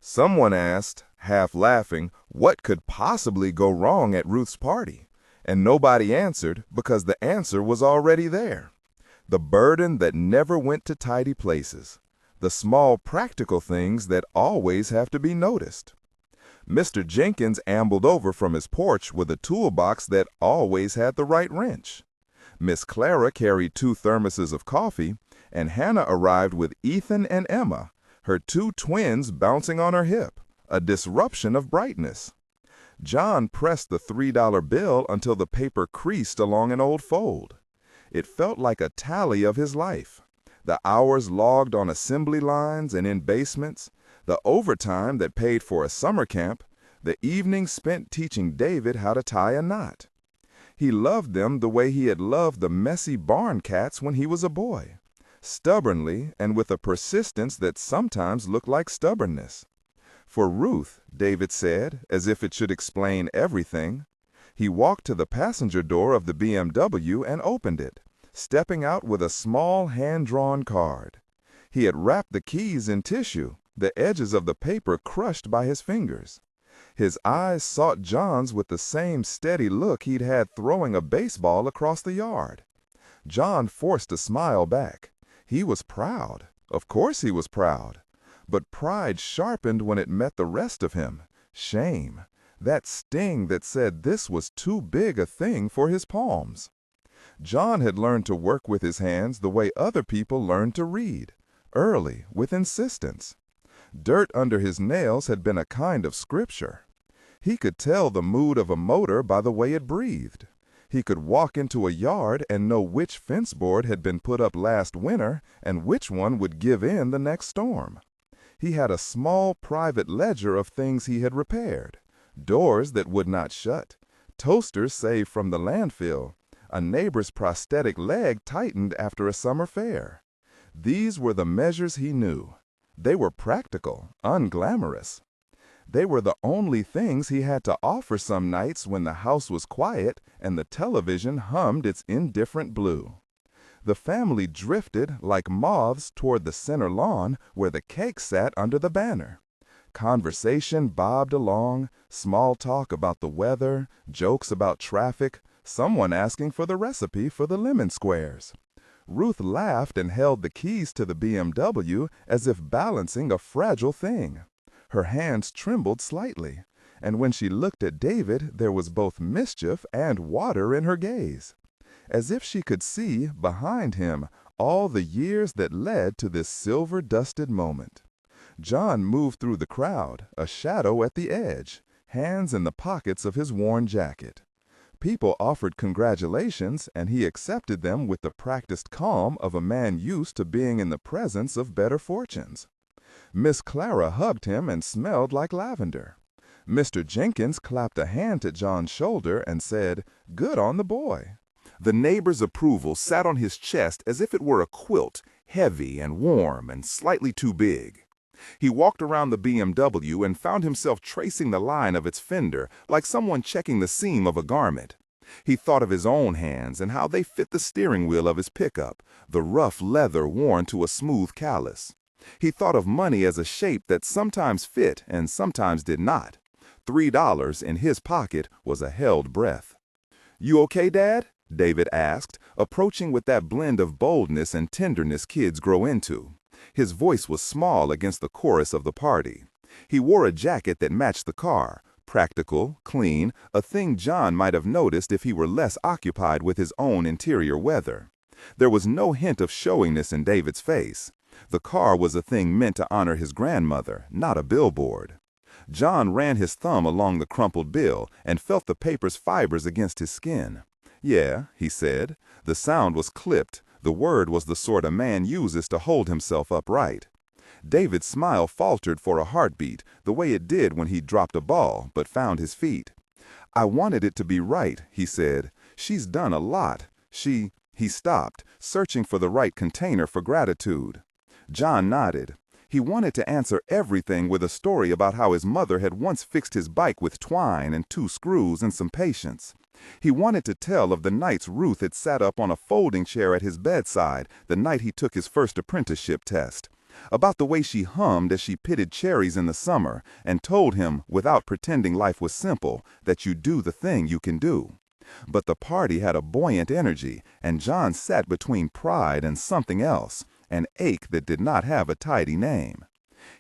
Someone asked, half laughing, what could possibly go wrong at Ruth's party? And nobody answered because the answer was already there. The burden that never went to tidy places. The small practical things that always have to be noticed. Mr. Jenkins ambled over from his porch with a toolbox that always had the right wrench. Miss Clara carried 2 thermoses of coffee, and Hannah arrived with Ethan and Emma, her 2 twins bouncing on her hip, a disruption of brightness. John pressed the $3 bill until the paper creased along an old fold. It felt like a tally of his life. The hours logged on assembly lines and in basements, the overtime that paid for a summer camp, the evenings spent teaching David how to tie a knot. He loved them the way he had loved the messy barn cats when he was a boy, stubbornly and with a persistence that sometimes looked like stubbornness. For Ruth, David said, as if it should explain everything. He walked to the passenger door of the BMW and opened it, stepping out with a small hand-drawn card. He had wrapped the keys in tissue, the edges of the paper crushed by his fingers. His eyes sought John's with the same steady look he'd had throwing a baseball across the yard. John forced a smile back. He was proud. Of course he was proud. But pride sharpened when it met the rest of him. Shame. That sting that said this was too big a thing for his palms. John had learned to work with his hands the way other people learned to read. Early, with insistence. Dirt under his nails had been a kind of scripture. He could tell the mood of a motor by the way it breathed. He could walk into a yard and know which fence board had been put up last winter and which one would give in the next storm. He had a small private ledger of things he had repaired. Doors that would not shut, toasters saved from the landfill, a neighbor's prosthetic leg tightened after a summer fair. These were the measures he knew. They were practical, unglamorous. They were the only things he had to offer some nights when the house was quiet and the television hummed its indifferent blue. The family drifted like moths toward the center lawn where the cake sat under the banner. Conversation bobbed along, small talk about the weather, jokes about traffic, someone asking for the recipe for the lemon squares. Ruth laughed and held the keys to the BMW as if balancing a fragile thing. Her hands trembled slightly, and when she looked at David there was both mischief and water in her gaze, as if she could see, behind him, all the years that led to this silver-dusted moment. John moved through the crowd, a shadow at the edge, hands in the pockets of his worn jacket. People offered congratulations, and he accepted them with the practiced calm of a man used to being in the presence of better fortunes. Miss Clara hugged him and smelled like lavender. Mr. Jenkins clapped a hand to John's shoulder and said, "Good on the boy." The neighbor's approval sat on his chest as if it were a quilt, heavy and warm and slightly too big. He walked around the BMW and found himself tracing the line of its fender like someone checking the seam of a garment. He thought of his own hands and how they fit the steering wheel of his pickup, the rough leather worn to a smooth callus. He thought of money as a shape that sometimes fit and sometimes did not. $3 in his pocket was a held breath. "You okay, Dad?" David asked, approaching with that blend of boldness and tenderness kids grow into. His voice was small against the chorus of the party. He wore a jacket that matched the car, practical, clean, a thing John might have noticed if he were less occupied with his own interior weather. There was no hint of showiness in David's face. The car was a thing meant to honor his grandmother, not a billboard. John ran his thumb along the crumpled bill and felt the paper's fibers against his skin. "Yeah," he said. The sound was clipped. The word was the sort a man uses to hold himself upright. David's smile faltered for a heartbeat, the way it did when he dropped a ball, but found his feet. "I wanted it to be right," he said. "She's done a lot. He stopped, searching for the right container for gratitude. John nodded. He wanted to answer everything with a story about how his mother had once fixed his bike with twine and 2 screws and some patience. He wanted to tell of the nights Ruth had sat up on a folding chair at his bedside the night he took his first apprenticeship test. about the way she hummed as she pitted cherries in the summer and told him, without pretending life was simple, that you do the thing you can do. But the party had a buoyant energy, and John sat between pride and something else, an ache that did not have a tidy name.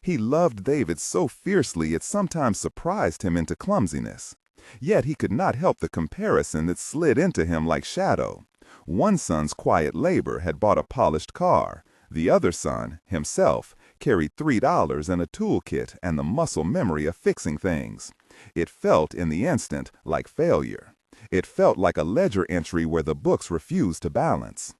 He loved David so fiercely it sometimes surprised him into clumsiness. Yet he could not help the comparison that slid into him like shadow. One son's quiet labor had bought a polished car. The other son, himself, carried $3 and a toolkit and the muscle memory of fixing things. It felt, in the instant, like failure. It felt like a ledger entry where the books refused to balance.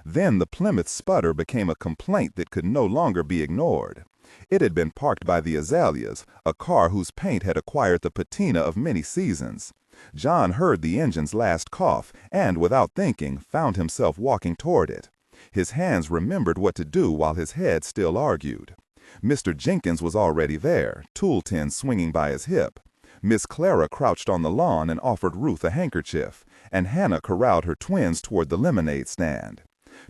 Then the Plymouth sputter became a complaint that could no longer be ignored. It had been parked by the Azaleas, a car whose paint had acquired the patina of many seasons. John heard the engine's last cough and, without thinking, found himself walking toward it. His hands remembered what to do while his head still argued. Mr. Jenkins was already there, tool tin swinging by his hip. Miss Clara crouched on the lawn and offered Ruth a handkerchief, and Hannah corralled her twins toward the lemonade stand.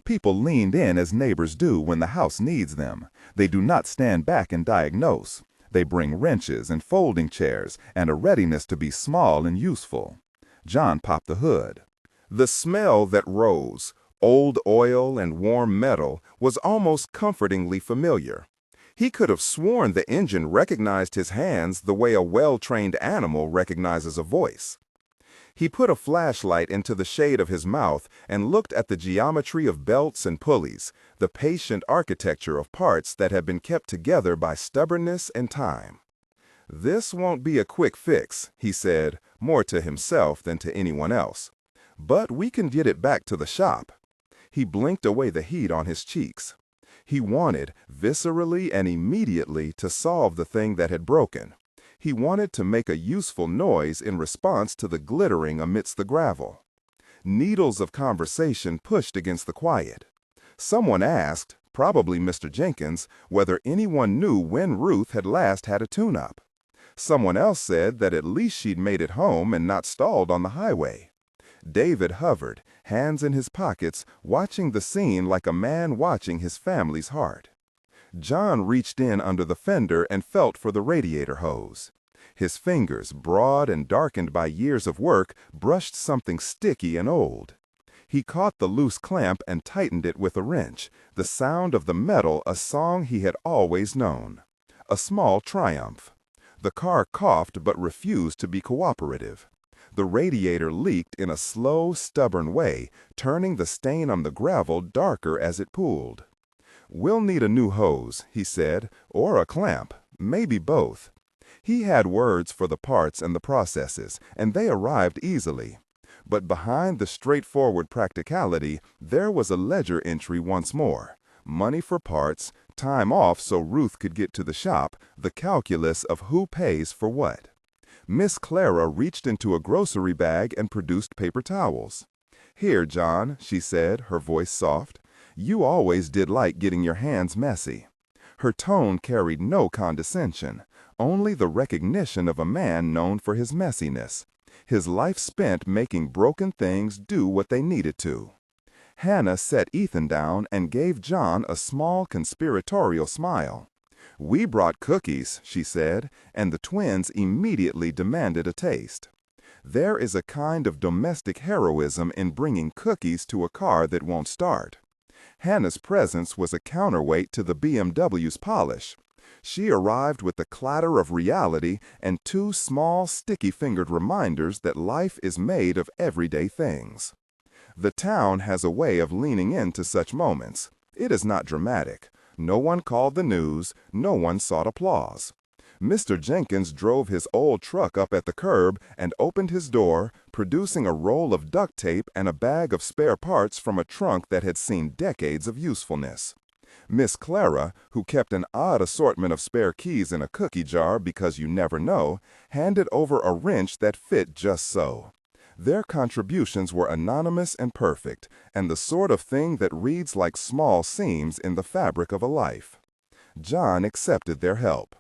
People leaned in as neighbors do when the house needs them. They do not stand back and diagnose. They bring wrenches and folding chairs and a readiness to be small and useful. John popped the hood. The smell that rose, old oil and warm metal, was almost comfortingly familiar. He could have sworn the engine recognized his hands the way a well-trained animal recognizes a voice. He put a flashlight into the shade of his mouth and looked at the geometry of belts and pulleys, the patient architecture of parts that had been kept together by stubbornness and time. "This won't be a quick fix," he said, more to himself than to anyone else. "But we can get it back to the shop." He blinked away the heat on his cheeks. He wanted, viscerally and immediately, to solve the thing that had broken. He wanted to make a useful noise in response to the glittering amidst the gravel. Needles of conversation pushed against the quiet. Someone asked, probably Mr. Jenkins, whether anyone knew when Ruth had last had a tune-up. Someone else said that at least she'd made it home and not stalled on the highway. David hovered, hands in his pockets, watching the scene like a man watching his family's heart. John reached in under the fender and felt for the radiator hose. His fingers, broad and darkened by years of work, brushed something sticky and old. He caught the loose clamp and tightened it with a wrench, the sound of the metal a song he had always known. A small triumph. The car coughed but refused to be cooperative. The radiator leaked in a slow, stubborn way, turning the stain on the gravel darker as it pooled. "We'll need a new hose," he said, "or a clamp, maybe both." He had words for the parts and the processes, and they arrived easily. But behind the straightforward practicality, there was a ledger entry once more. Money for parts, time off so Ruth could get to the shop, the calculus of who pays for what. Miss Clara reached into a grocery bag and produced paper towels. "Here, John," she said, her voice soft. "You always did like getting your hands messy." Her tone carried no condescension, only the recognition of a man known for his messiness, his life spent making broken things do what they needed to. Hannah set Ethan down and gave John a small conspiratorial smile. "We brought cookies," she said, and the twins immediately demanded a taste. There is a kind of domestic heroism in bringing cookies to a car that won't start. Hannah's presence was a counterweight to the BMW's polish. She arrived with the clatter of reality and two small, sticky-fingered reminders that life is made of everyday things. The town has a way of leaning into such moments. It is not dramatic. No one called the news. No one sought applause. Mr. Jenkins drove his old truck up at the curb and opened his door, producing a roll of duct tape and a bag of spare parts from a trunk that had seen decades of usefulness. Miss Clara, who kept an odd assortment of spare keys in a cookie jar because you never know, handed over a wrench that fit just so. Their contributions were anonymous and perfect, and the sort of thing that reads like small seams in the fabric of a life. John accepted their help.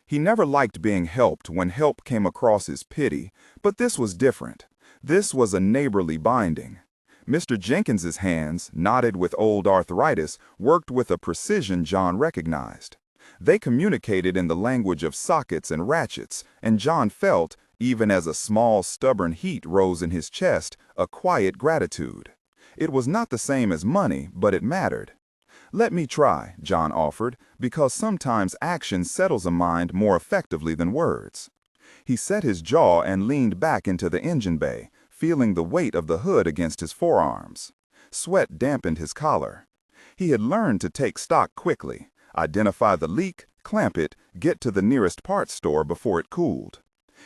He never liked being helped when help came across as pity, but this was different. This was a neighborly binding. Mr. Jenkins's hands, knotted with old arthritis, worked with a precision John recognized. They communicated in the language of sockets and ratchets, and John felt, even as a small, stubborn heat rose in his chest, a quiet gratitude. It was not the same as money, but it mattered. "Let me try," John offered, because sometimes action settles a mind more effectively than words. He set his jaw and leaned back into the engine bay, feeling the weight of the hood against his forearms. Sweat dampened his collar. He had learned to take stock quickly, identify the leak, clamp it, get to the nearest parts store before it cooled.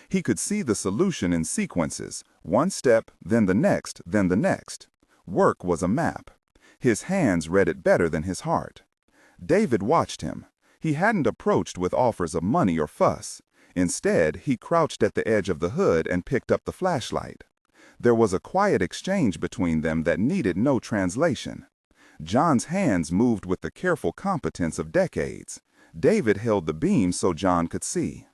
He could see the solution in sequences, one step, then the next, then the next. Work was a map. His hands read it better than his heart. David watched him. He hadn't approached with offers of money or fuss. Instead, he crouched at the edge of the hood and picked up the flashlight. There was a quiet exchange between them that needed no translation. John's hands moved with the careful competence of decades. David held the beam so John could see.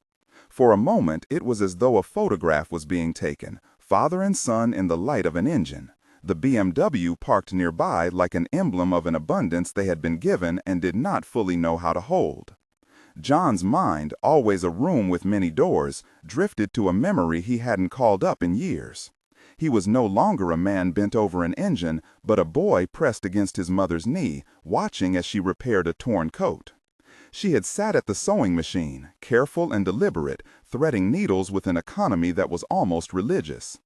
For a moment, it was as though a photograph was being taken, father and son in the light of an engine. The BMW parked nearby like an emblem of an abundance they had been given and did not fully know how to hold. John's mind, always a room with many doors, drifted to a memory he hadn't called up in years. He was no longer a man bent over an engine, but a boy pressed against his mother's knee, watching as she repaired a torn coat. She had sat at the sewing machine, careful and deliberate, threading needles with an economy that was almost religious.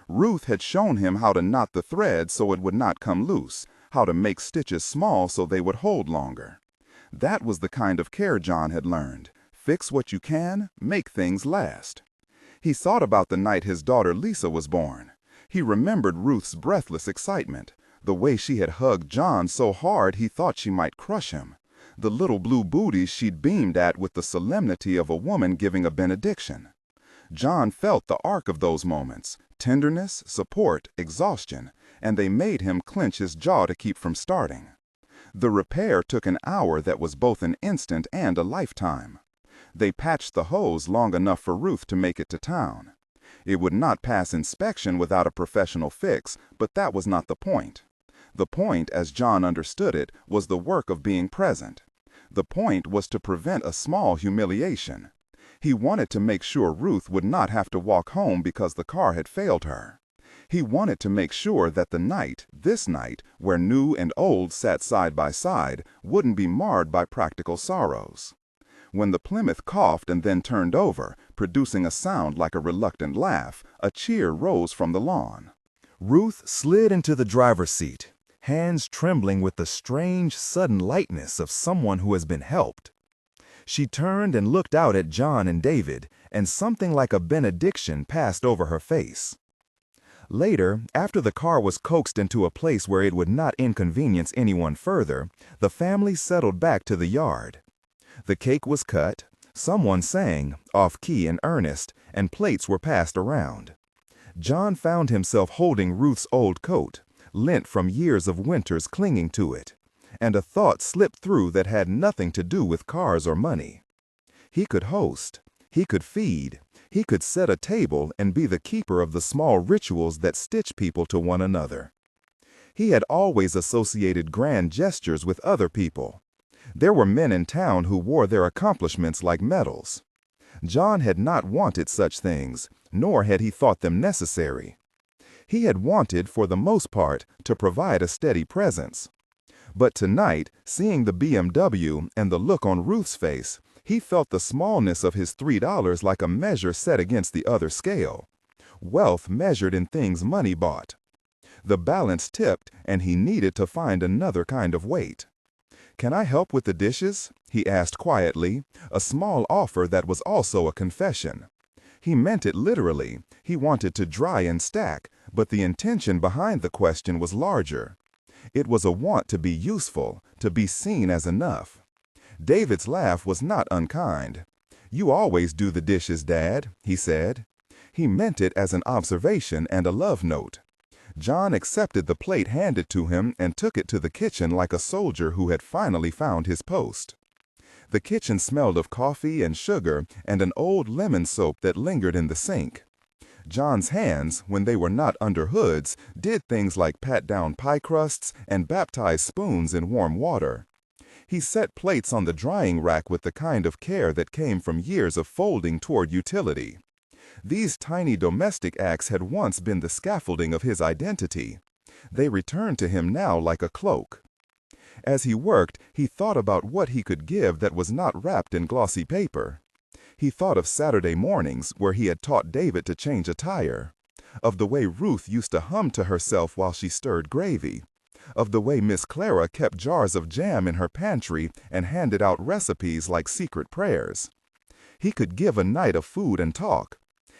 Ruth had shown him how to knot the thread so it would not come loose, how to make stitches small so they would hold longer. That was the kind of care John had learned. Fix what you can, make things last. He thought about the night his daughter Lisa was born. He remembered Ruth's breathless excitement, the way she had hugged John so hard he thought she might crush him, the little blue booties she'd beamed at with the solemnity of a woman giving a benediction. John felt the arc of those moments, tenderness, support, exhaustion, and they made him clench his jaw to keep from starting. The repair took an hour that was both an instant and a lifetime. They patched the hose long enough for Ruth to make it to town. It would not pass inspection without a professional fix, but that was not the point. The point, as John understood it, was the work of being present. The point was to prevent a small humiliation. He wanted to make sure Ruth would not have to walk home because the car had failed her. He wanted to make sure that the night, this night, where new and old sat side by side, wouldn't be marred by practical sorrows. When the Plymouth coughed and then turned over, producing a sound like a reluctant laugh, a cheer rose from the lawn. Ruth slid into the driver's seat, hands trembling with the strange, sudden lightness of someone who has been helped. She turned and looked out at John and David, and something like a benediction passed over her face. Later, after the car was coaxed into a place where it would not inconvenience anyone further, the family settled back to the yard. The cake was cut, someone sang, off-key and earnest, and plates were passed around. John found himself holding Ruth's old coat, lint from years of winters clinging to it, and a thought slipped through that had nothing to do with cars or money. He could host, he could feed, he could set a table and be the keeper of the small rituals that stitch people to one another. He had always associated grand gestures with other people. There were men in town who wore their accomplishments like medals. John had not wanted such things, nor had he thought them necessary. He had wanted, for the most part, to provide a steady presence. But tonight, seeing the BMW and the look on Ruth's face, he felt the smallness of his $3 like a measure set against the other scale. Wealth measured in things money bought. The balance tipped, and he needed to find another kind of weight. "Can I help with the dishes?" he asked quietly, a small offer that was also a confession. He meant it literally. He wanted to dry and stack, but the intention behind the question was larger. It was a want to be useful, to be seen as enough. David's laugh was not unkind. "You always do the dishes, Dad," he said. He meant it as an observation and a love note. John accepted the plate handed to him and took it to the kitchen like a soldier who had finally found his post. The kitchen smelled of coffee and sugar and an old lemon soap that lingered in the sink. John's hands, when they were not under hoods, did things like pat down pie crusts and baptize spoons in warm water. He set plates on the drying rack with the kind of care that came from years of folding toward utility. These tiny domestic acts had once been the scaffolding of his identity. They returned to him now like a cloak. As he worked, he thought about what he could give that was not wrapped in glossy paper. He thought of Saturday mornings where he had taught David to change a tire, of the way Ruth used to hum to herself while she stirred gravy, of the way Miss Clara kept jars of jam in her pantry and handed out recipes like secret prayers. He could give a night of food and talk.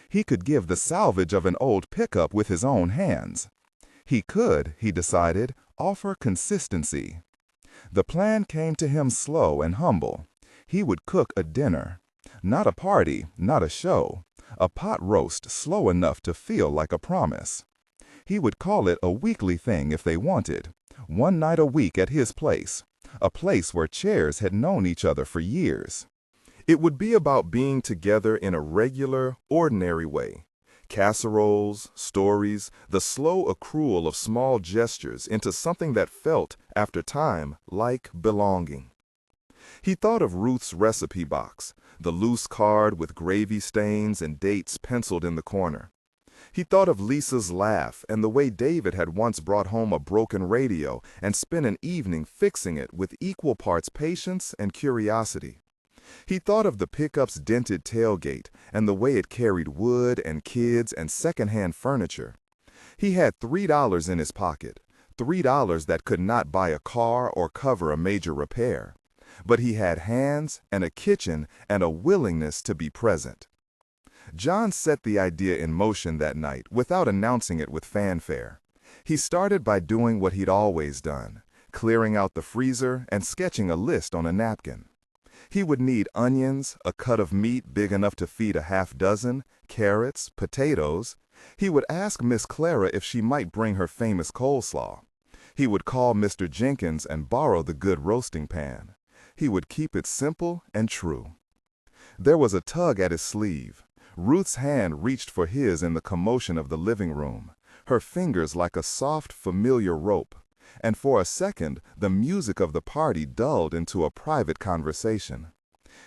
He could give the salvage of an old pickup with his own hands. He could, he decided, offer consistency. The plan came to him slow and humble. He would cook a dinner. Not a party, not a show. A pot roast slow enough to feel like a promise. He would call it a weekly thing if they wanted. One night a week at his place. A place where chairs had known each other for years. It would be about being together in a regular, ordinary way. Casseroles, stories, the slow accrual of small gestures into something that felt, after time, like belonging. He thought of Ruth's recipe box, the loose card with gravy stains and dates penciled in the corner. He thought of Lisa's laugh and the way David had once brought home a broken radio and spent an evening fixing it with equal parts patience and curiosity. He thought of the pickup's dented tailgate and the way it carried wood and kids and secondhand furniture. He had $3 in his pocket, $3 that could not buy a car or cover a major repair. But he had hands and a kitchen and a willingness to be present. John set the idea in motion that night without announcing it with fanfare. He started by doing what he'd always done, clearing out the freezer and sketching a list on a napkin. He would need onions, a cut of meat big enough to feed a half dozen, carrots, potatoes. He would ask Miss Clara if she might bring her famous coleslaw. He would call Mr. Jenkins and borrow the good roasting pan. He would keep it simple and true. There was a tug at his sleeve. Ruth's hand reached for his in the commotion of the living room, her fingers like a soft, familiar rope. And for a second, the music of the party dulled into a private conversation.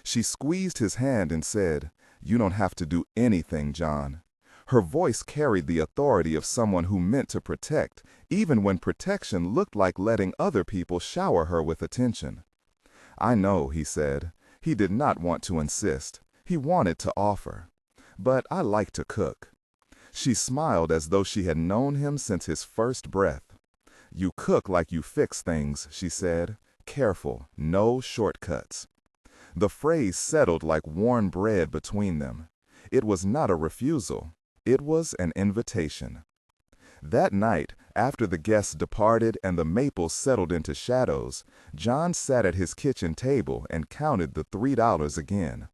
She squeezed his hand and said, "You don't have to do anything, John." Her voice carried the authority of someone who meant to protect, even when protection looked like letting other people shower her with attention. "I know," he said. He did not want to insist. He wanted to offer. "But I like to cook." She smiled as though she had known him since his first breath. "You cook like you fix things," she said. "Careful, no shortcuts." The phrase settled like worn bread between them. It was not a refusal. It was an invitation. That night, after the guests departed and the maples settled into shadows, John sat at his kitchen table and counted the $3 again,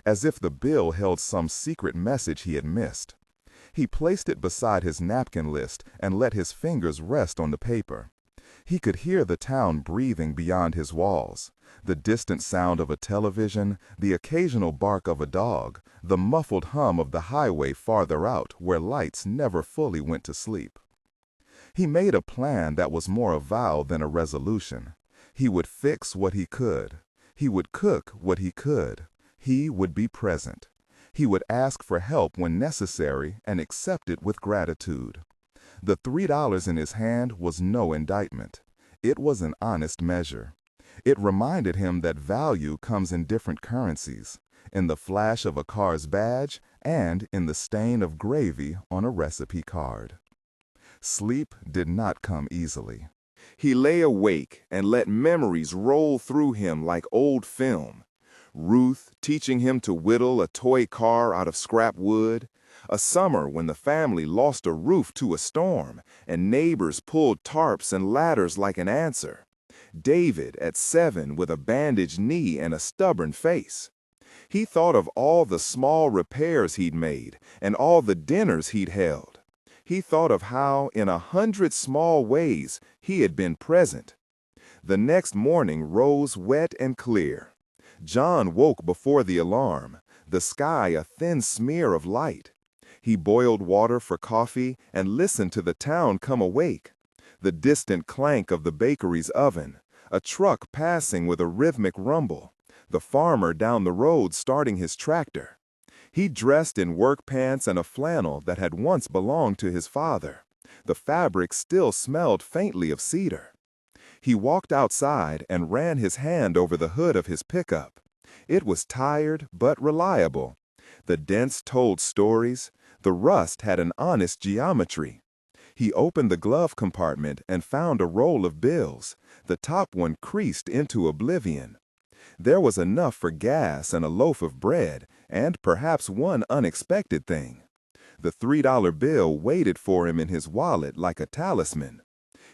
as if the bill held some secret message he had missed. He placed it beside his napkin list and let his fingers rest on the paper. He could hear the town breathing beyond his walls, the distant sound of a television, the occasional bark of a dog, the muffled hum of the highway farther out where lights never fully went to sleep. He made a plan that was more a vow than a resolution. He would fix what he could. He would cook what he could. He would be present. He would ask for help when necessary and accept it with gratitude. The $3 in his hand was no indictment. It was an honest measure. It reminded him that value comes in different currencies, in the flash of a car's badge and in the stain of gravy on a recipe card. Sleep did not come easily. He lay awake and let memories roll through him like old film. Ruth teaching him to whittle a toy car out of scrap wood, a summer when the family lost a roof to a storm and neighbors pulled tarps and ladders like an answer, David at 7 with a bandaged knee and a stubborn face. He thought of all the small repairs he'd made and all the dinners he'd held. He thought of how, in 100 small ways, he had been present. The next morning rose wet and clear. John woke before the alarm, the sky a thin smear of light. He boiled water for coffee and listened to the town come awake. The distant clank of the bakery's oven, a truck passing with a rhythmic rumble, the farmer down the road starting his tractor. He dressed in work pants and a flannel that had once belonged to his father. The fabric still smelled faintly of cedar. He walked outside and ran his hand over the hood of his pickup. It was tired but reliable. The dents told stories. The rust had an honest geometry. He opened the glove compartment and found a roll of bills. The top one creased into oblivion. There was enough for gas and a loaf of bread, and perhaps one unexpected thing. The $3 bill waited for him in his wallet like a talisman.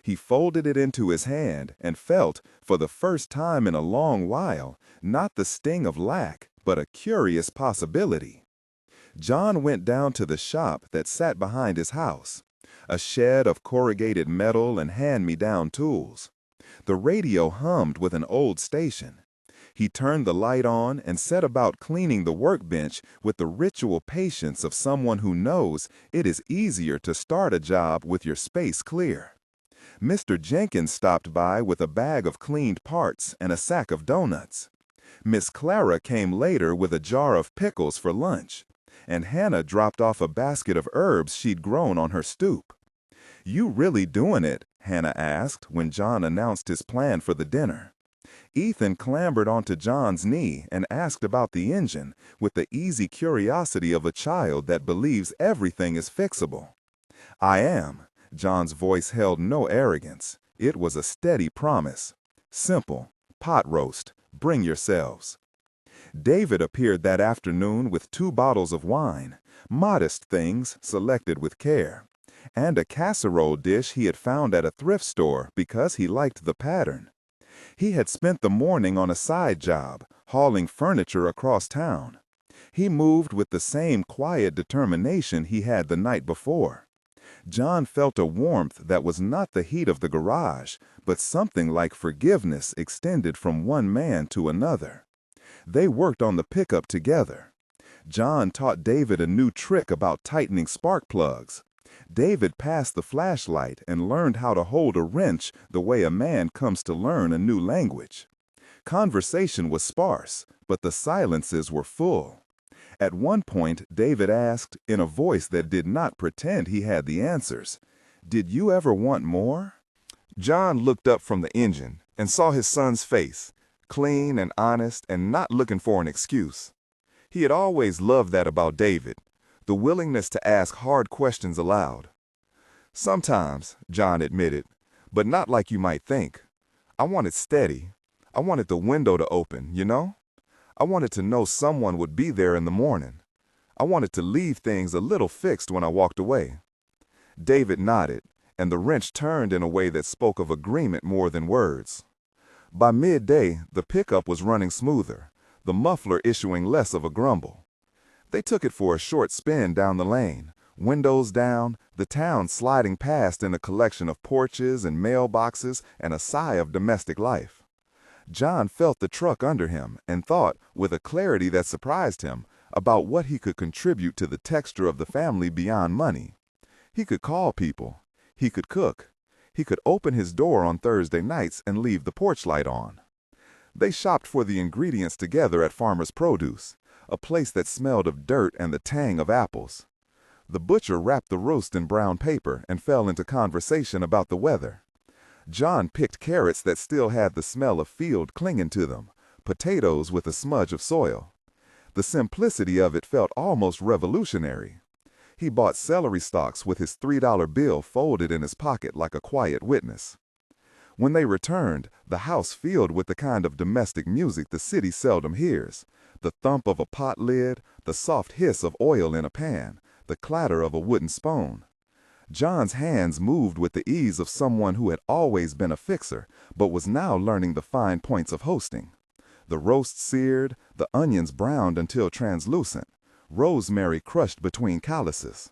He folded it into his hand and felt, for the first time in a long while, not the sting of lack, but a curious possibility. John went down to the shop that sat behind his house, a shed of corrugated metal and hand-me-down tools. The radio hummed with an old station. He turned the light on and set about cleaning the workbench with the ritual patience of someone who knows it is easier to start a job with your space clear. Mr. Jenkins stopped by with a bag of cleaned parts and a sack of donuts. Miss Clara came later with a jar of pickles for lunch, and Hannah dropped off a basket of herbs she'd grown on her stoop. "You really doing it?" Hannah asked when John announced his plan for the dinner. Ethan clambered onto John's knee and asked about the engine with the easy curiosity of a child that believes everything is fixable. "I am." John's voice held no arrogance. It was a steady promise. Simple. Pot roast. Bring yourselves. David appeared that afternoon with 2 bottles of wine, modest things selected with care, and a casserole dish he had found at a thrift store because he liked the pattern. He had spent the morning on a side job, hauling furniture across town. He moved with the same quiet determination he had the night before. John felt a warmth that was not the heat of the garage, but something like forgiveness extended from one man to another. They worked on the pickup together. John taught David a new trick about tightening spark plugs. David passed the flashlight and learned how to hold a wrench the way a man comes to learn a new language. Conversation was sparse, but the silences were full. At one point, David asked, in a voice that did not pretend he had the answers, "Did you ever want more?" John looked up from the engine and saw his son's face, clean and honest and not looking for an excuse. He had always loved that about David, the willingness to ask hard questions aloud. "Sometimes," John admitted, "but not like you might think. I wanted steady. I wanted the window to open, you know? I wanted to know someone would be there in the morning. I wanted to leave things a little fixed when I walked away." David nodded, and the wrench turned in a way that spoke of agreement more than words. By midday, the pickup was running smoother, the muffler issuing less of a grumble. They took it for a short spin down the lane, windows down, the town sliding past in a collection of porches and mailboxes and a sigh of domestic life. John felt the truck under him and thought, with a clarity that surprised him, about what he could contribute to the texture of the family beyond money. He could call people. He could cook. He could open his door on Thursday nights and leave the porch light on. They shopped for the ingredients together at Farmer's Produce, a place that smelled of dirt and the tang of apples. The butcher wrapped the roast in brown paper and fell into conversation about the weather. John picked carrots that still had the smell of field clinging to them, potatoes with a smudge of soil. The simplicity of it felt almost revolutionary. He bought celery stalks with his $3 bill folded in his pocket like a quiet witness. When they returned, the house filled with the kind of domestic music the city seldom hears, the thump of a pot lid, the soft hiss of oil in a pan, the clatter of a wooden spoon. John's hands moved with the ease of someone who had always been a fixer, but was now learning the fine points of hosting. The roast seared, the onions browned until translucent, rosemary crushed between calluses.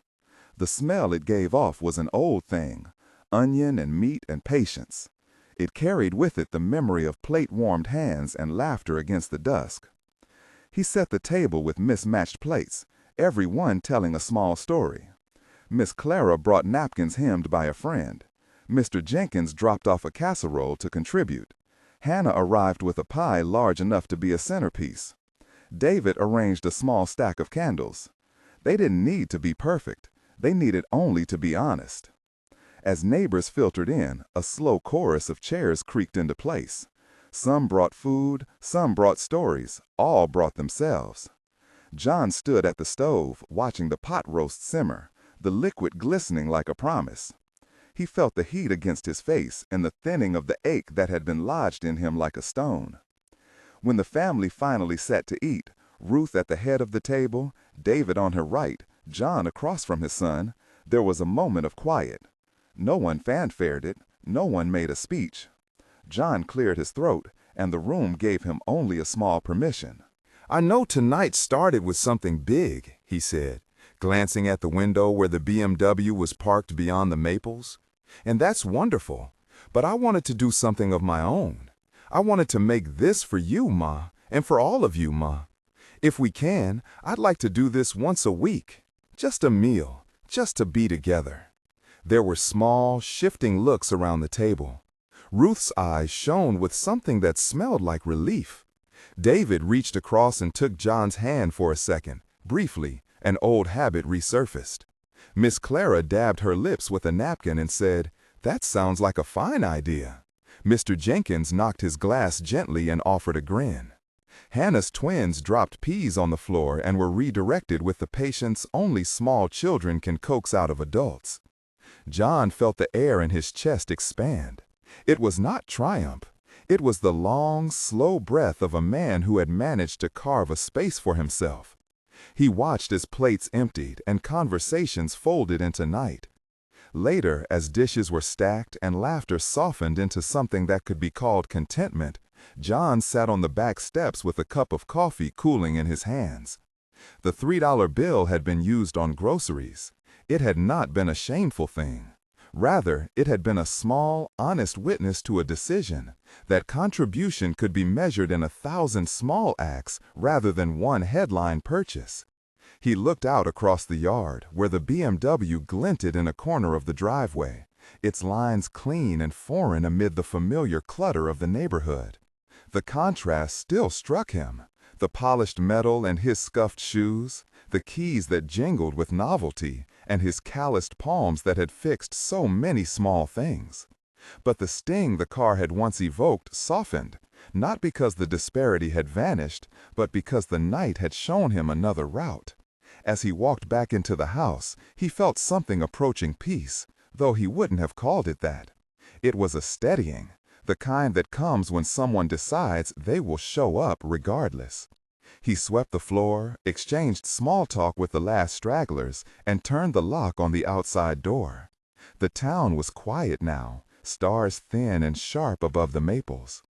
The smell it gave off was an old thing, onion and meat and patience. It carried with it the memory of plate-warmed hands and laughter against the dusk. He set the table with mismatched plates, every one telling a small story. Miss Clara brought napkins hemmed by a friend. Mr. Jenkins dropped off a casserole to contribute. Hannah arrived with a pie large enough to be a centerpiece. David arranged a small stack of candles. They didn't need to be perfect. They needed only to be honest. As neighbors filtered in, a slow chorus of chairs creaked into place. Some brought food, some brought stories, all brought themselves. John stood at the stove, watching the pot roast simmer, the liquid glistening like a promise. He felt the heat against his face and the thinning of the ache that had been lodged in him like a stone. When the family finally sat to eat, Ruth at the head of the table, David on her right, John across from his son, there was a moment of quiet. No one fanfared it, no one made a speech. John cleared his throat, and the room gave him only a small permission. "I know tonight started with something big," he said, glancing at the window where the BMW was parked beyond the maples. "And that's wonderful. But I wanted to do something of my own. I wanted to make this for you, Ma, and for all of you, Ma. If we can, I'd like to do this once a week. Just a meal, just to be together." There were small, shifting looks around the table. Ruth's eyes shone with something that smelled like relief. David reached across and took John's hand for a second. Briefly, an old habit resurfaced. Miss Clara dabbed her lips with a napkin and said, "That sounds like a fine idea." Mr. Jenkins knocked his glass gently and offered a grin. Hannah's twins dropped peas on the floor and were redirected with the patience only small children can coax out of adults. John felt the air in his chest expand. It was not triumph. It was the long, slow breath of a man who had managed to carve a space for himself. He watched as plates emptied and conversations folded into night. Later, as dishes were stacked and laughter softened into something that could be called contentment, John sat on the back steps with a cup of coffee cooling in his hands. The $3 bill had been used on groceries. It had not been a shameful thing. Rather, it had been a small, honest witness to a decision. That contribution could be measured in 1,000 small acts rather than one headline purchase. He looked out across the yard, where the BMW glinted in a corner of the driveway, its lines clean and foreign amid the familiar clutter of the neighborhood. The contrast still struck him. The polished metal and his scuffed shoes, the keys that jingled with novelty, and his calloused palms that had fixed so many small things. But the sting the car had once evoked softened, not because the disparity had vanished, but because the night had shown him another route. As he walked back into the house, he felt something approaching peace, though he wouldn't have called it that. It was a steadying, the kind that comes when someone decides they will show up regardless. He swept the floor, exchanged small talk with the last stragglers, and turned the lock on the outside door. The town was quiet now, stars thin and sharp above the maples.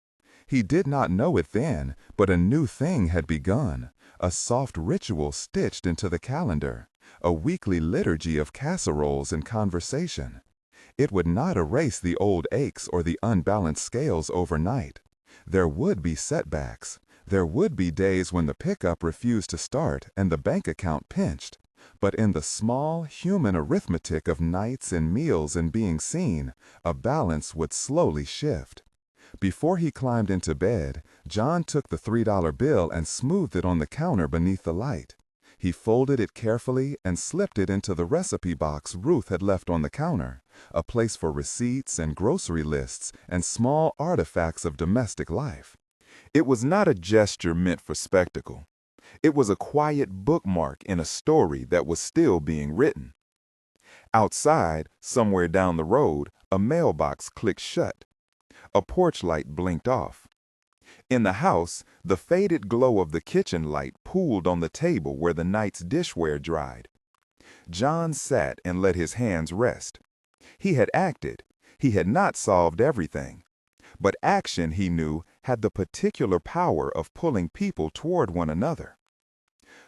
He did not know it then, but a new thing had begun, a soft ritual stitched into the calendar, a weekly liturgy of casseroles and conversation. It would not erase the old aches or the unbalanced scales overnight. There would be setbacks. There would be days when the pickup refused to start and the bank account pinched. But in the small, human arithmetic of nights and meals and being seen, a balance would slowly shift. Before he climbed into bed, John took the $3 bill and smoothed it on the counter beneath the light. He folded it carefully and slipped it into the recipe box Ruth had left on the counter, a place for receipts and grocery lists and small artifacts of domestic life. It was not a gesture meant for spectacle. It was a quiet bookmark in a story that was still being written. Outside, somewhere down the road, a mailbox clicked shut. A porch light blinked off. In the house, the faded glow of the kitchen light pooled on the table where the night's dishware dried. John sat and let his hands rest. He had acted. He had not solved everything. But action, he knew, had the particular power of pulling people toward one another.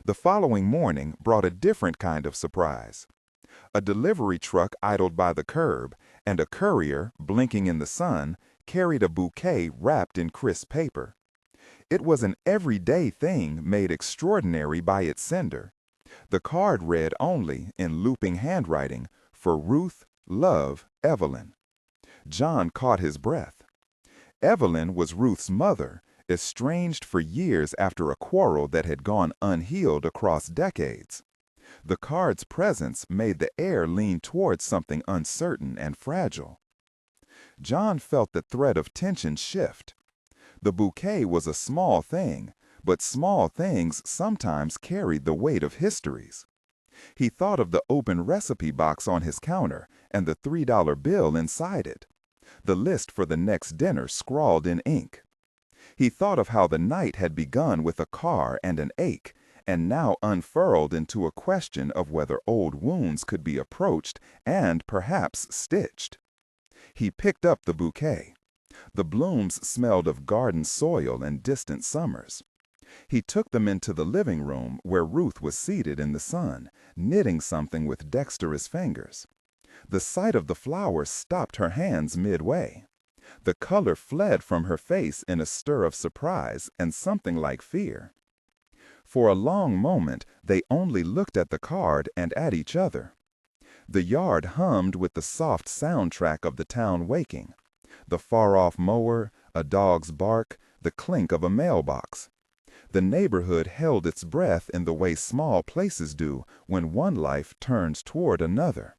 The following morning brought a different kind of surprise. A delivery truck idled by the curb, and a courier, blinking in the sun, carried a bouquet wrapped in crisp paper. It was an everyday thing made extraordinary by its sender. The card read only, in looping handwriting, for Ruth, love, Evelyn. John caught his breath. Evelyn was Ruth's mother, estranged for years after a quarrel that had gone unhealed across decades. The card's presence made the air lean towards something uncertain and fragile. John felt the thread of tension shift. The bouquet was a small thing, but small things sometimes carried the weight of histories. He thought of the open recipe box on his counter and the $3 bill inside it, the list for the next dinner scrawled in ink. He thought of how the night had begun with a car and an ache, and now unfurled into a question of whether old wounds could be approached and perhaps stitched. He picked up the bouquet. The blooms smelled of garden soil and distant summers. He took them into the living room where Ruth was seated in the sun, knitting something with dexterous fingers. The sight of the flowers stopped her hands midway. The color fled from her face in a stir of surprise and something like fear. For a long moment, they only looked at the card and at each other. The yard hummed with the soft soundtrack of the town waking. The far-off mower, a dog's bark, the clink of a mailbox. The neighborhood held its breath in the way small places do when one life turns toward another.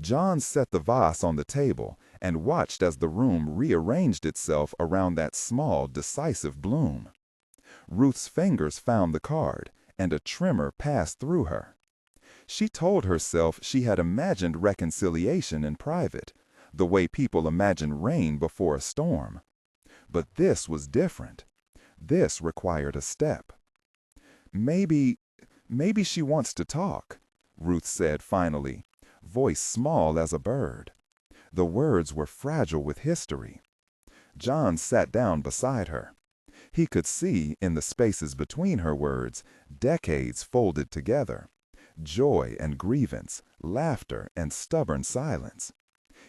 John set the vase on the table and watched as the room rearranged itself around that small, decisive bloom. Ruth's fingers found the card, and a tremor passed through her. She told herself she had imagined reconciliation in private, the way people imagine rain before a storm. But this was different. This required a step. Maybe she wants to talk, Ruth said finally, voice small as a bird. The words were fragile with history. John sat down beside her. He could see, in the spaces between her words, decades folded together. Joy and grievance, laughter and stubborn silence.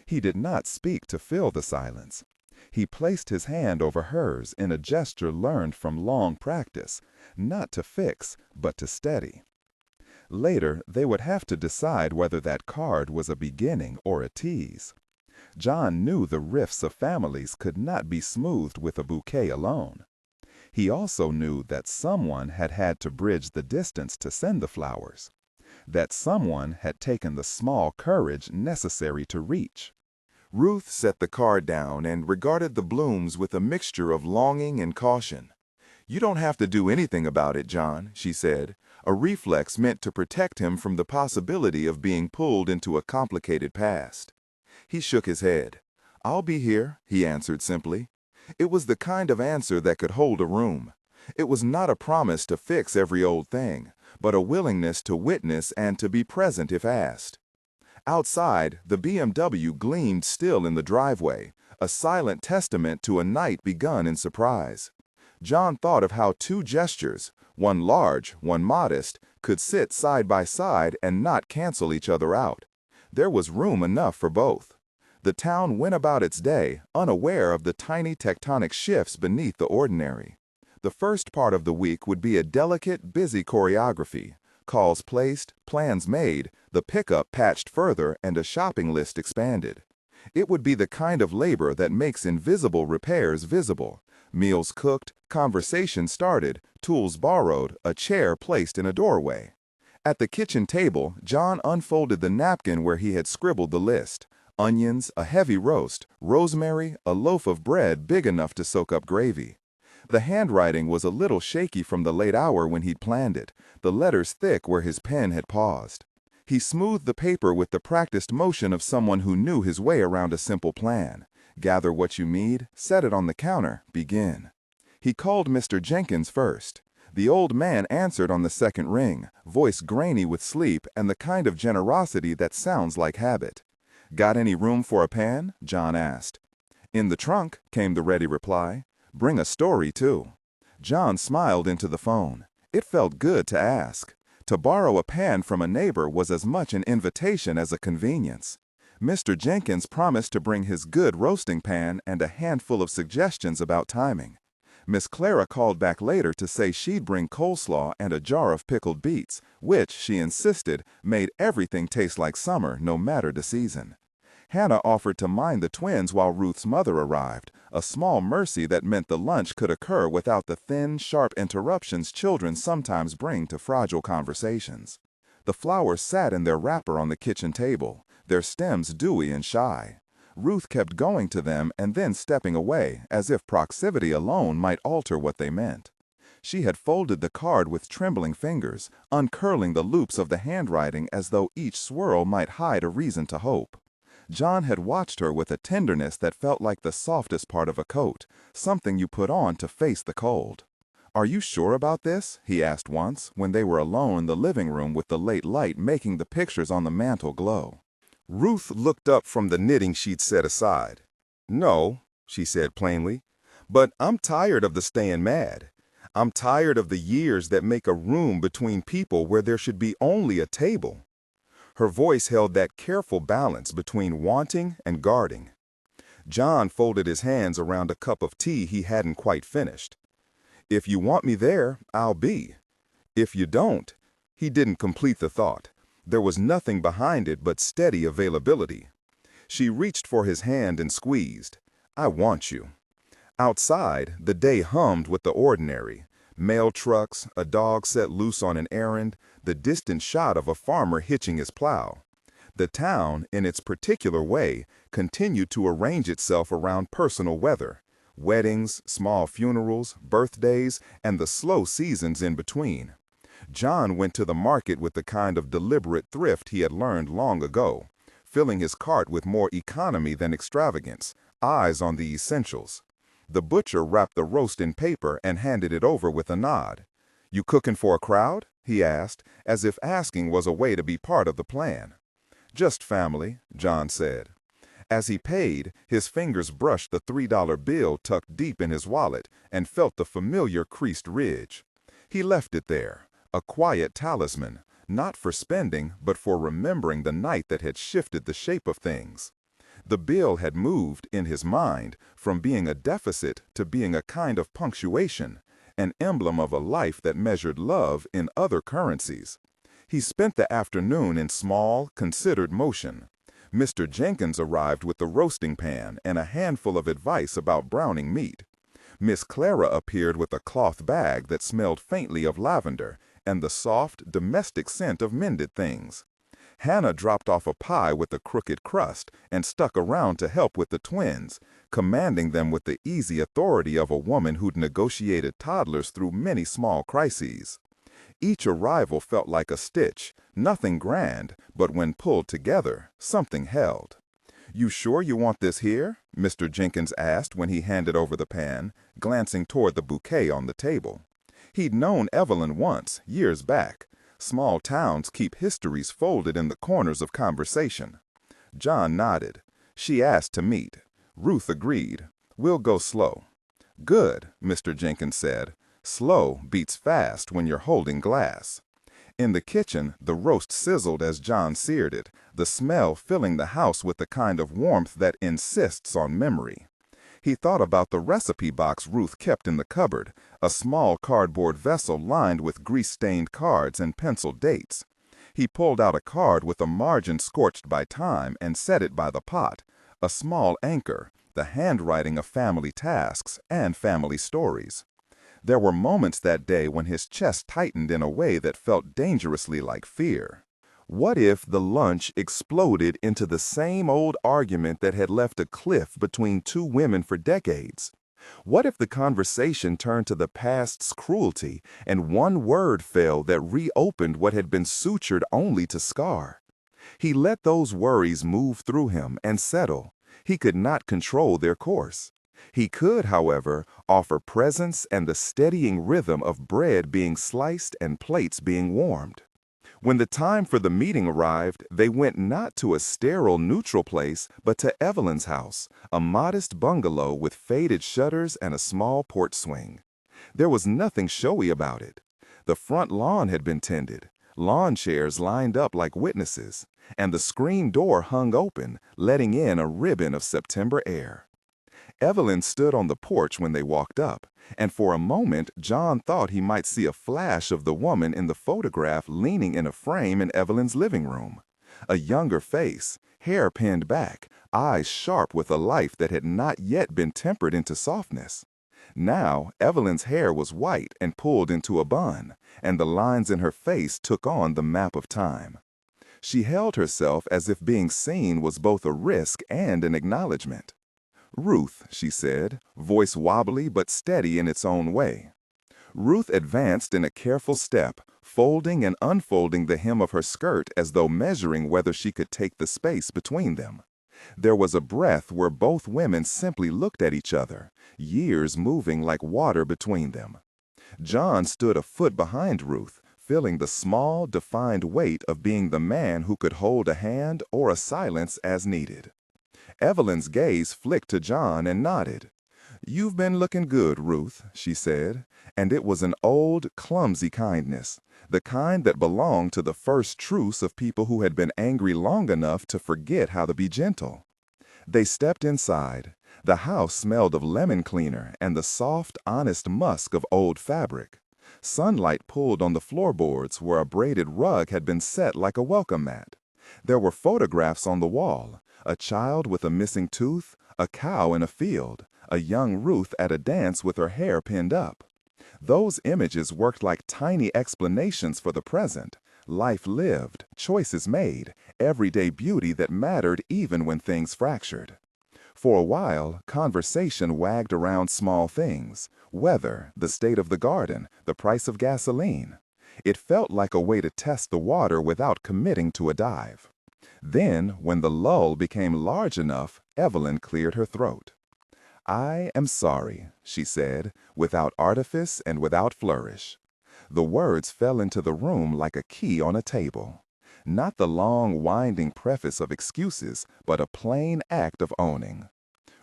He did not speak to fill the silence. He placed his hand over hers in a gesture learned from long practice, not to fix, but to steady. Later, they would have to decide whether that card was a beginning or a tease. John knew the rifts of families could not be smoothed with a bouquet alone. He also knew that someone had had to bridge the distance to send the flowers, that someone had taken the small courage necessary to reach. Ruth set the card down and regarded the blooms with a mixture of longing and caution. "You don't have to do anything about it, John," she said, a reflex meant to protect him from the possibility of being pulled into a complicated past. He shook his head. "I'll be here," he answered simply. It was the kind of answer that could hold a room. It was not a promise to fix every old thing, but a willingness to witness and to be present if asked. Outside, the BMW gleamed still in the driveway, a silent testament to a night begun in surprise. John thought of how two gestures, one large, one modest, could sit side by side and not cancel each other out. There was room enough for both. The town went about its day, unaware of the tiny tectonic shifts beneath the ordinary. The first part of the week would be a delicate, busy choreography. Calls placed, plans made, the pickup patched further, and a shopping list expanded. It would be the kind of labor that makes invisible repairs visible. Meals cooked, conversation started, tools borrowed, a chair placed in a doorway. At the kitchen table, John unfolded the napkin where he had scribbled the list. Onions, a heavy roast, rosemary, a loaf of bread big enough to soak up gravy. The handwriting was a little shaky from the late hour when he'd planned it, the letters thick where his pen had paused. He smoothed the paper with the practiced motion of someone who knew his way around a simple plan. Gather what you need, set it on the counter, begin. He called Mr. Jenkins first. The old man answered on the second ring, voice grainy with sleep and the kind of generosity that sounds like habit. "Got any room for a pan?" John asked. "In the trunk," came the ready reply. "Bring a story, too." John smiled into the phone. It felt good to ask. To borrow a pan from a neighbor was as much an invitation as a convenience. Mr. Jenkins promised to bring his good roasting pan and a handful of suggestions about timing. Miss Clara called back later to say she'd bring coleslaw and a jar of pickled beets, which, she insisted, made everything taste like summer no matter the season. Hannah offered to mind the twins while Ruth's mother arrived, a small mercy that meant the lunch could occur without the thin, sharp interruptions children sometimes bring to fragile conversations. The flowers sat in their wrapper on the kitchen table, their stems dewy and shy. Ruth kept going to them and then stepping away, as if proximity alone might alter what they meant. She had folded the card with trembling fingers, uncurling the loops of the handwriting as though each swirl might hide a reason to hope. John had watched her with a tenderness that felt like the softest part of a coat, something you put on to face the cold. "Are you sure about this?" he asked once, when they were alone in the living room with the late light making the pictures on the mantel glow. Ruth looked up from the knitting she'd set aside. "No," she said plainly, "but I'm tired of the staying mad. I'm tired of the years that make a room between people where there should be only a table." Her voice held that careful balance between wanting and guarding. John folded his hands around a cup of tea he hadn't quite finished. "If you want me there, I'll be. If you don't," he didn't complete the thought. There was nothing behind it but steady availability. She reached for his hand and squeezed. "I want you." Outside, the day hummed with the ordinary. Mail trucks, a dog set loose on an errand, the distant shot of a farmer hitching his plow. The town, in its particular way, continued to arrange itself around personal weather. Weddings, small funerals, birthdays, and the slow seasons in between. John went to the market with the kind of deliberate thrift he had learned long ago, filling his cart with more economy than extravagance, eyes on the essentials. The butcher wrapped the roast in paper and handed it over with a nod. "You cooking for a crowd?" he asked, as if asking was a way to be part of the plan. "Just family," John said. As he paid, his fingers brushed the $3 bill tucked deep in his wallet and felt the familiar creased ridge. He left it there, a quiet talisman, not for spending, but for remembering the night that had shifted the shape of things. The bill had moved, in his mind, from being a deficit to being a kind of punctuation, an emblem of a life that measured love in other currencies. He spent the afternoon in small, considered motion. Mr. Jenkins arrived with the roasting pan and a handful of advice about browning meat. Miss Clara appeared with a cloth bag that smelled faintly of lavender and the soft, domestic scent of mended things. Hannah dropped off a pie with a crooked crust and stuck around to help with the twins, commanding them with the easy authority of a woman who'd negotiated toddlers through many small crises. Each arrival felt like a stitch, nothing grand, but when pulled together, something held. "You sure you want this here?" Mr. Jenkins asked when he handed over the pan, glancing toward the bouquet on the table. He'd known Evelyn once, years back. Small towns keep histories folded in the corners of conversation. John nodded. She asked to meet. Ruth agreed. "We'll go slow." "Good," Mr. Jenkins said. "Slow beats fast when you're holding glass." In the kitchen, the roast sizzled as John seared it, the smell filling the house with the kind of warmth that insists on memory. He thought about the recipe box Ruth kept in the cupboard, a small cardboard vessel lined with grease-stained cards and penciled dates. He pulled out a card with a margin scorched by time and set it by the pot, a small anchor, the handwriting of family tasks and family stories. There were moments that day when his chest tightened in a way that felt dangerously like fear. What if the lunch exploded into the same old argument that had left a cliff between two women for decades? What if the conversation turned to the past's cruelty and one word fell that reopened what had been sutured only to scar? He let those worries move through him and settle. He could not control their course. He could, however, offer presence and the steadying rhythm of bread being sliced and plates being warmed. When the time for the meeting arrived, they went not to a sterile, neutral place, but to Evelyn's house, a modest bungalow with faded shutters and a small porch swing. There was nothing showy about it. The front lawn had been tended, lawn chairs lined up like witnesses, and the screen door hung open, letting in a ribbon of September air. Evelyn stood on the porch when they walked up, and for a moment John thought he might see a flash of the woman in the photograph leaning in a frame in Evelyn's living room. A younger face, hair pinned back, eyes sharp with a life that had not yet been tempered into softness. Now, Evelyn's hair was white and pulled into a bun, and the lines in her face took on the map of time. She held herself as if being seen was both a risk and an acknowledgement. "Ruth," she said, voice wobbly but steady in its own way. Ruth advanced in a careful step, folding and unfolding the hem of her skirt as though measuring whether she could take the space between them. There was a breath where both women simply looked at each other, years moving like water between them. John stood a foot behind Ruth, feeling the small, defined weight of being the man who could hold a hand or a silence as needed. Evelyn's gaze flicked to John and nodded. "You've been looking good, Ruth," she said, and it was an old, clumsy kindness, the kind that belonged to the first truce of people who had been angry long enough to forget how to be gentle. They stepped inside. The house smelled of lemon cleaner and the soft, honest musk of old fabric. Sunlight pulled on the floorboards where a braided rug had been set like a welcome mat. There were photographs on the wall, a child with a missing tooth, a cow in a field, a young Ruth at a dance with her hair pinned up. Those images worked like tiny explanations for the present, life lived, choices made, everyday beauty that mattered even when things fractured. For a while, conversation wagged around small things: weather, the state of the garden, the price of gasoline. It felt like a way to test the water without committing to a dive. Then, when the lull became large enough, Evelyn cleared her throat. "I am sorry," she said, without artifice and without flourish. The words fell into the room like a key on a table. Not the long, winding preface of excuses, but a plain act of owning.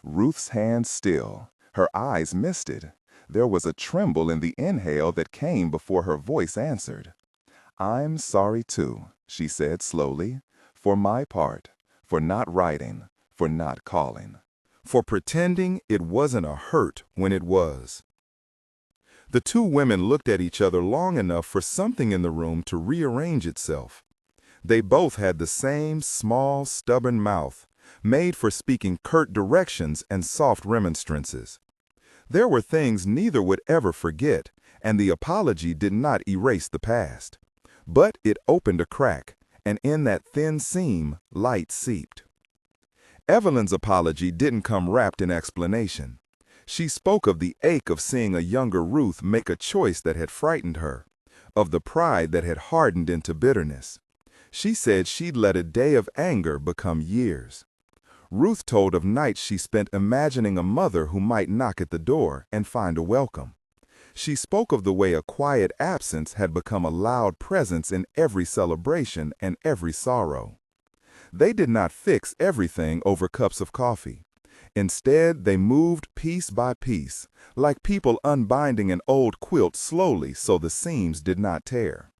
Ruth's hand still, her eyes misted. There was a tremble in the inhale that came before her voice answered. "I'm sorry too," she said slowly, "for my part, for not writing, for not calling, for pretending it wasn't a hurt when it was." The two women looked at each other long enough for something in the room to rearrange itself. They both had the same small, stubborn mouth, made for speaking curt directions and soft remonstrances. There were things neither would ever forget, and the apology did not erase the past. But it opened a crack, and in that thin seam, light seeped. Evelyn's apology didn't come wrapped in explanation. She spoke of the ache of seeing a younger Ruth make a choice that had frightened her, of the pride that had hardened into bitterness. She said she'd let a day of anger become years. Ruth told of nights she spent imagining a mother who might knock at the door and find a welcome. She spoke of the way a quiet absence had become a loud presence in every celebration and every sorrow. They did not fix everything over cups of coffee. Instead, they moved piece by piece, like people unbinding an old quilt slowly so the seams did not tear.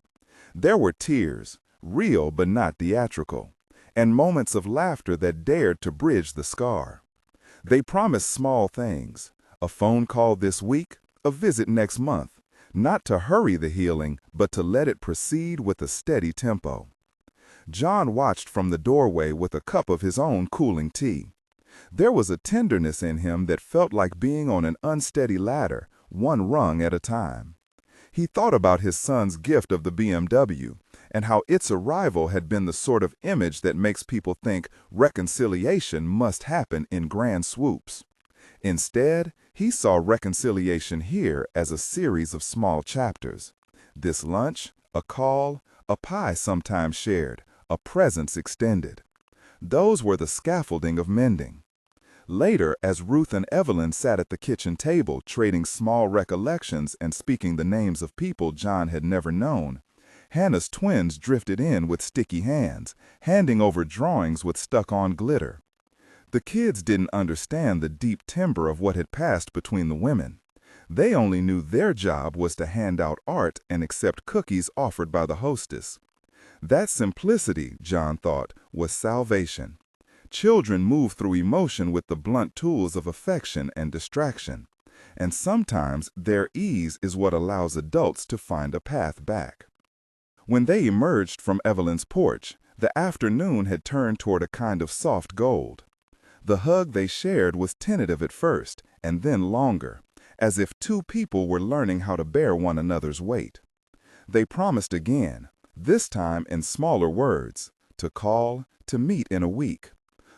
There were tears, real but not theatrical, and moments of laughter that dared to bridge the scar. They promised small things: a phone call this week, a visit next month, not to hurry the healing, but to let it proceed with a steady tempo. John watched from the doorway with a cup of his own cooling tea. There was a tenderness in him that felt like being on an unsteady ladder, one rung at a time. He thought about his son's gift of the BMW, and how its arrival had been the sort of image that makes people think reconciliation must happen in grand swoops. Instead, he saw reconciliation here as a series of small chapters. This lunch, a call, a pie sometimes shared, a presence extended. Those were the scaffolding of mending. Later, as Ruth and Evelyn sat at the kitchen table trading small recollections and speaking the names of people John had never known, Hannah's twins drifted in with sticky hands, handing over drawings with stuck-on glitter. The kids didn't understand the deep timbre of what had passed between the women. They only knew their job was to hand out art and accept cookies offered by the hostess. That simplicity, John thought, was salvation. Children move through emotion with the blunt tools of affection and distraction. And sometimes their ease is what allows adults to find a path back. When they emerged from Evelyn's porch, the afternoon had turned toward a kind of soft gold. The hug they shared was tentative at first, and then longer, as if two people were learning how to bear one another's weight. They promised again, this time in smaller words, to call, to meet in a week.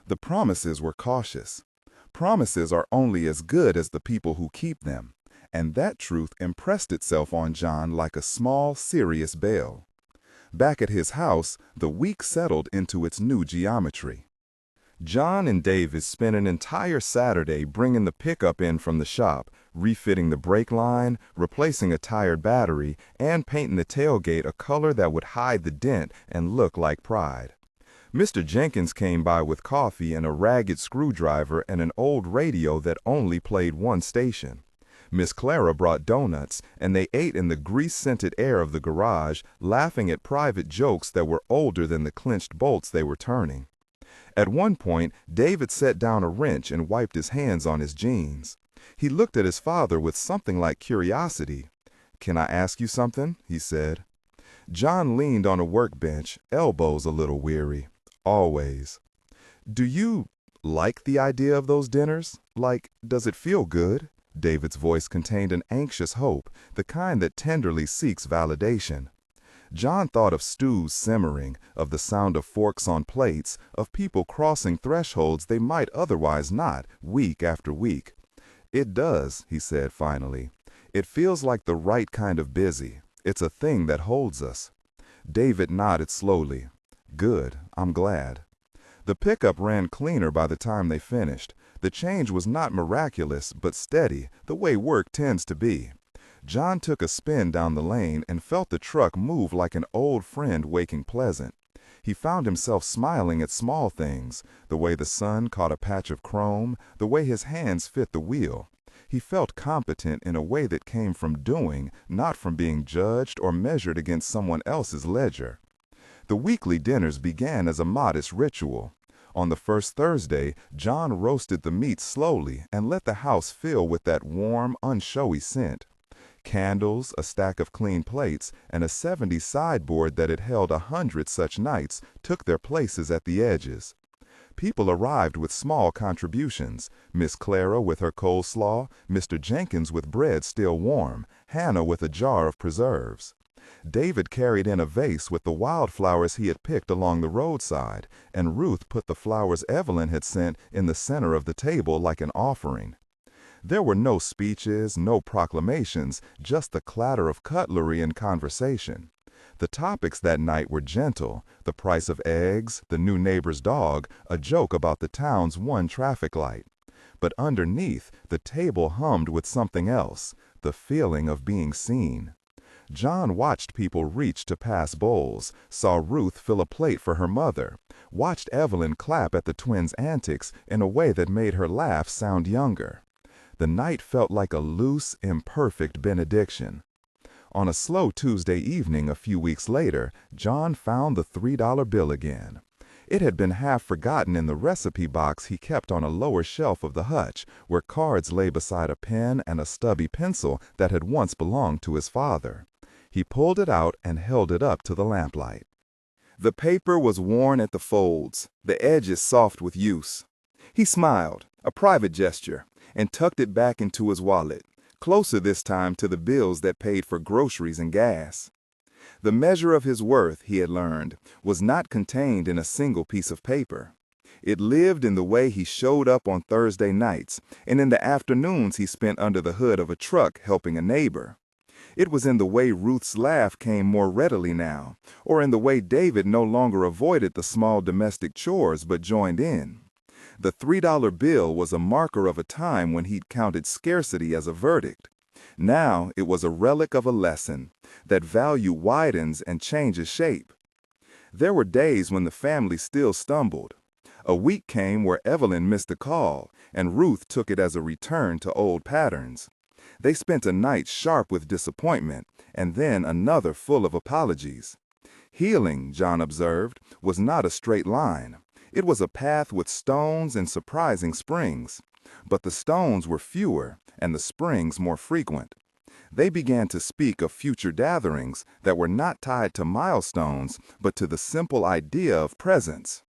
The promises were cautious. Promises are only as good as the people who keep them, and that truth impressed itself on John like a small, serious bell. Back at his house, the week settled into its new geometry. John and David spent an entire Saturday bringing the pickup in from the shop, refitting the brake line, replacing a tired battery, and painting the tailgate a color that would hide the dent and look like pride. Mr. Jenkins came by with coffee and a ragged screwdriver and an old radio that only played one station. Miss Clara brought donuts, and they ate in the grease-scented air of the garage, laughing at private jokes that were older than the clenched bolts they were turning. At one point, David set down a wrench and wiped his hands on his jeans. He looked at his father with something like curiosity. "Can I ask you something?" he said. John leaned on a workbench, elbows a little weary. "Always." "Do you like the idea of those dinners? Like, does it feel good?" David's voice contained an anxious hope, the kind that tenderly seeks validation. John thought of stews simmering, of the sound of forks on plates, of people crossing thresholds they might otherwise not, week after week. "It does," he said finally. "It feels like the right kind of busy. It's a thing that holds us." David nodded slowly. "Good, I'm glad." The pickup ran cleaner by the time they finished. The change was not miraculous, but steady, the way work tends to be. John took a spin down the lane and felt the truck move like an old friend waking pleasant. He found himself smiling at small things, the way the sun caught a patch of chrome, the way his hands fit the wheel. He felt competent in a way that came from doing, not from being judged or measured against someone else's ledger. The weekly dinners began as a modest ritual. On the first Thursday, John roasted the meat slowly and let the house fill with that warm, unshowy scent. Candles, a stack of clean plates, and a '70s sideboard that had held 100 such nights took their places at the edges. People arrived with small contributions, Miss Clara with her coleslaw, Mr. Jenkins with bread still warm, Hannah with a jar of preserves. David carried in a vase with the wildflowers he had picked along the roadside, and Ruth put the flowers Evelyn had sent in the center of the table like an offering. There were no speeches, no proclamations, just the clatter of cutlery and conversation. The topics that night were gentle: the price of eggs, the new neighbor's dog, a joke about the town's one traffic light. But underneath, the table hummed with something else, the feeling of being seen. John watched people reach to pass bowls, saw Ruth fill a plate for her mother, watched Evelyn clap at the twins' antics in a way that made her laugh sound younger. The night felt like a loose, imperfect benediction. On a slow Tuesday evening a few weeks later, John found the $3 bill again. It had been half forgotten in the recipe box he kept on a lower shelf of the hutch, where cards lay beside a pen and a stubby pencil that had once belonged to his father. He pulled it out and held it up to the lamplight. The paper was worn at the folds, the edges soft with use. He smiled, a private gesture, and tucked it back into his wallet, closer this time to the bills that paid for groceries and gas. The measure of his worth, he had learned, was not contained in a single piece of paper. It lived in the way he showed up on Thursday nights, and in the afternoons he spent under the hood of a truck helping a neighbor. It was in the way Ruth's laugh came more readily now, or in the way David no longer avoided the small domestic chores but joined in. The $3 bill was a marker of a time when he'd counted scarcity as a verdict. Now it was a relic of a lesson, that value widens and changes shape. There were days when the family still stumbled. A week came where Evelyn missed a call, and Ruth took it as a return to old patterns. They spent a night sharp with disappointment, and then another full of apologies. Healing, John observed, was not a straight line. It was a path with stones and surprising springs. But the stones were fewer and the springs more frequent. They began to speak of future gatherings that were not tied to milestones, but to the simple idea of presence.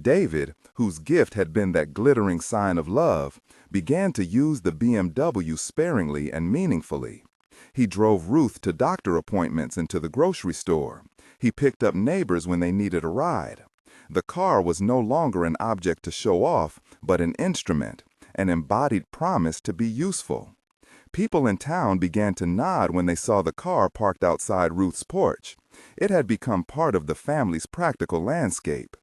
David, whose gift had been that glittering sign of love, began to use the BMW sparingly and meaningfully. He drove Ruth to doctor appointments and to the grocery store. He picked up neighbors when they needed a ride. The car was no longer an object to show off, but an instrument, an embodied promise to be useful. People in town began to nod when they saw the car parked outside Ruth's porch. It had become part of the family's practical landscape.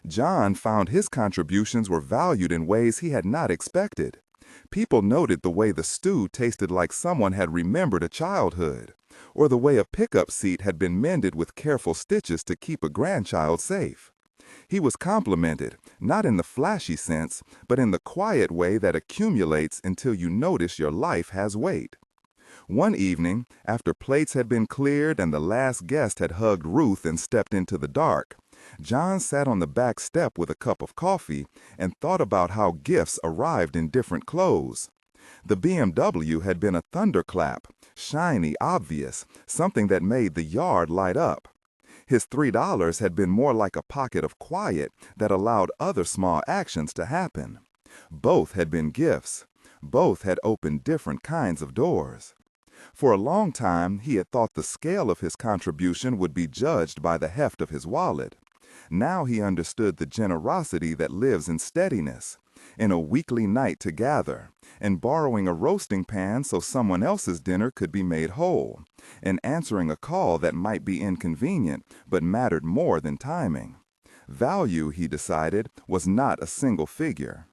John found his contributions were valued in ways he had not expected. People noted the way the stew tasted like someone had remembered a childhood, or the way a pickup seat had been mended with careful stitches to keep a grandchild safe. He was complimented, not in the flashy sense, but in the quiet way that accumulates until you notice your life has weight. One evening, after plates had been cleared and the last guest had hugged Ruth and stepped into the dark, John sat on the back step with a cup of coffee and thought about how gifts arrived in different clothes. The BMW had been a thunderclap, shiny, obvious, something that made the yard light up. His $3 had been more like a pocket of quiet that allowed other small actions to happen. Both had been gifts. Both had opened different kinds of doors. For a long time, he had thought the scale of his contribution would be judged by the heft of his wallet. Now he understood the generosity that lives in steadiness, in a weekly night to gather, in borrowing a roasting pan so someone else's dinner could be made whole, in answering a call that might be inconvenient but mattered more than timing. Value, he decided, was not a single figure.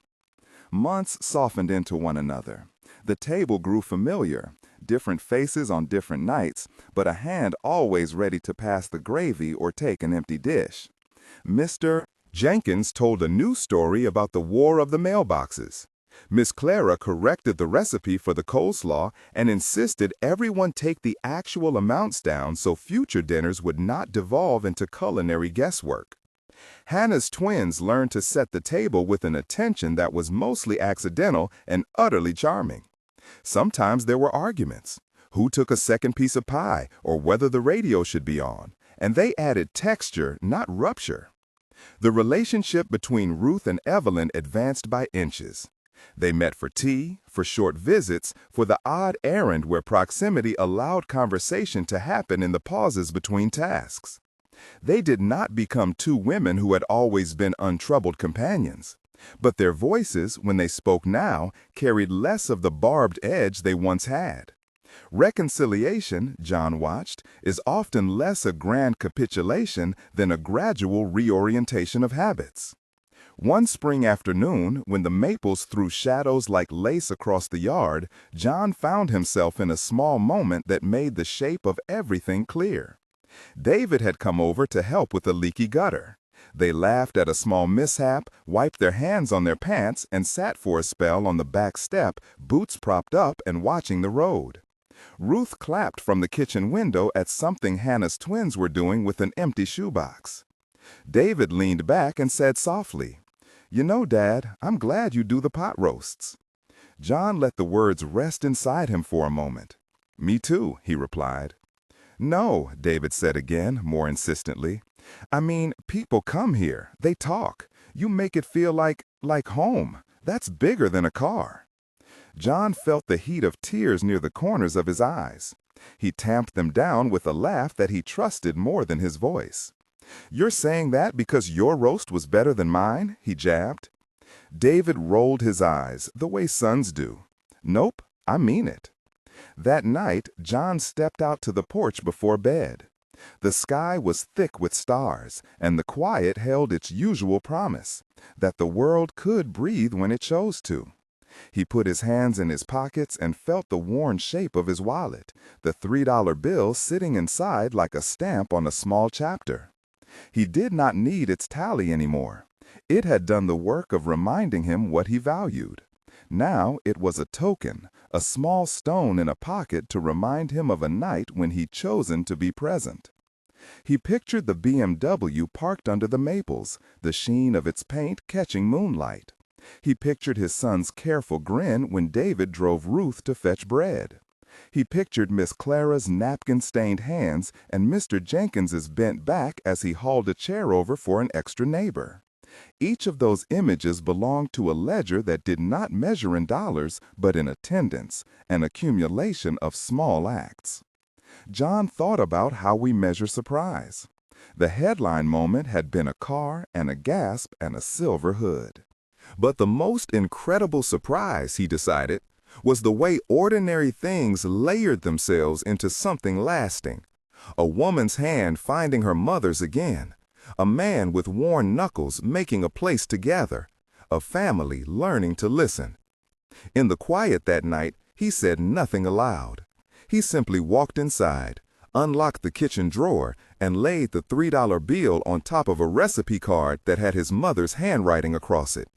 Months softened into one another. The table grew familiar, different faces on different nights, but a hand always ready to pass the gravy or take an empty dish. Mr. Jenkins told a new story about the war of the mailboxes. Miss Clara corrected the recipe for the coleslaw and insisted everyone take the actual amounts down so future dinners would not devolve into culinary guesswork. Hannah's twins learned to set the table with an attention that was mostly accidental and utterly charming. Sometimes there were arguments. Who took a second piece of pie or whether the radio should be on, and they added texture, not rupture. The relationship between Ruth and Evelyn advanced by inches. They met for tea, for short visits, for the odd errand where proximity allowed conversation to happen in the pauses between tasks. They did not become two women who had always been untroubled companions, but their voices, when they spoke now, carried less of the barbed edge they once had. Reconciliation, John watched, is often less a grand capitulation than a gradual reorientation of habits. One spring afternoon, when the maples threw shadows like lace across the yard, John found himself in a small moment that made the shape of everything clear. David had come over to help with a leaky gutter. They laughed at a small mishap, wiped their hands on their pants, and sat for a spell on the back step, boots propped up and watching the road. Ruth clapped from the kitchen window at something Hannah's twins were doing with an empty shoebox. David leaned back and said softly, "You know, Dad, I'm glad you do the pot roasts." John let the words rest inside him for a moment. "Me too," he replied. "No," David said again, more insistently. "I mean, people come here. They talk. You make it feel like home. That's bigger than a car." John felt the heat of tears near the corners of his eyes. He tamped them down with a laugh that he trusted more than his voice. "You're saying that because your roast was better than mine?" he jabbed. David rolled his eyes, the way sons do. "Nope, I mean it." That night, John stepped out to the porch before bed. The sky was thick with stars, and the quiet held its usual promise, that the world could breathe when it chose to. He put his hands in his pockets and felt the worn shape of his wallet, the $3 bill sitting inside like a stamp on a small chapter. He did not need its tally anymore. It had done the work of reminding him what he valued. Now it was a token, a small stone in a pocket to remind him of a night when he'd chosen to be present. He pictured the BMW parked under the maples, the sheen of its paint catching moonlight. He pictured his son's careful grin when David drove Ruth to fetch bread. He pictured Miss Clara's napkin-stained hands and Mr. Jenkins's bent back as he hauled a chair over for an extra neighbor. Each of those images belonged to a ledger that did not measure in dollars, but in attendance, an accumulation of small acts. John thought about how we measure surprise. The headline moment had been a car and a gasp and a silver hood. But the most incredible surprise, he decided, was the way ordinary things layered themselves into something lasting. A woman's hand finding her mother's again. A man with worn knuckles making a place to gather. A family learning to listen. In the quiet that night, he said nothing aloud. He simply walked inside, unlocked the kitchen drawer, and laid the $3 bill on top of a recipe card that had his mother's handwriting across it.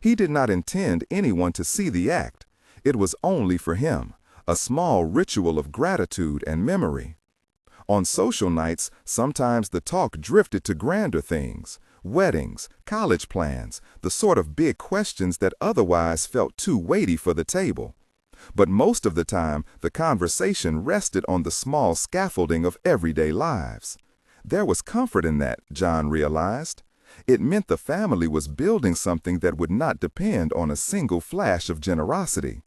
He did not intend anyone to see the act. It was only for him, a small ritual of gratitude and memory. On social nights, sometimes the talk drifted to grander things, weddings, college plans, the sort of big questions that otherwise felt too weighty for the table. But most of the time, the conversation rested on the small scaffolding of everyday lives. There was comfort in that, John realized. It meant the family was building something that would not depend on a single flash of generosity.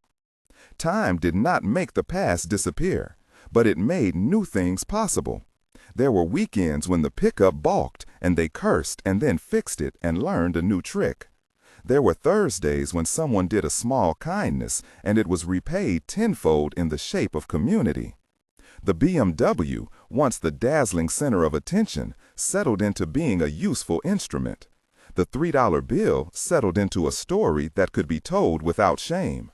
Time did not make the past disappear, but it made new things possible. There were weekends when the pickup balked and they cursed and then fixed it and learned a new trick. There were Thursdays when someone did a small kindness and it was repaid tenfold in the shape of community. The BMW, once the dazzling center of attention, settled into being a useful instrument. The $3 bill settled into a story that could be told without shame.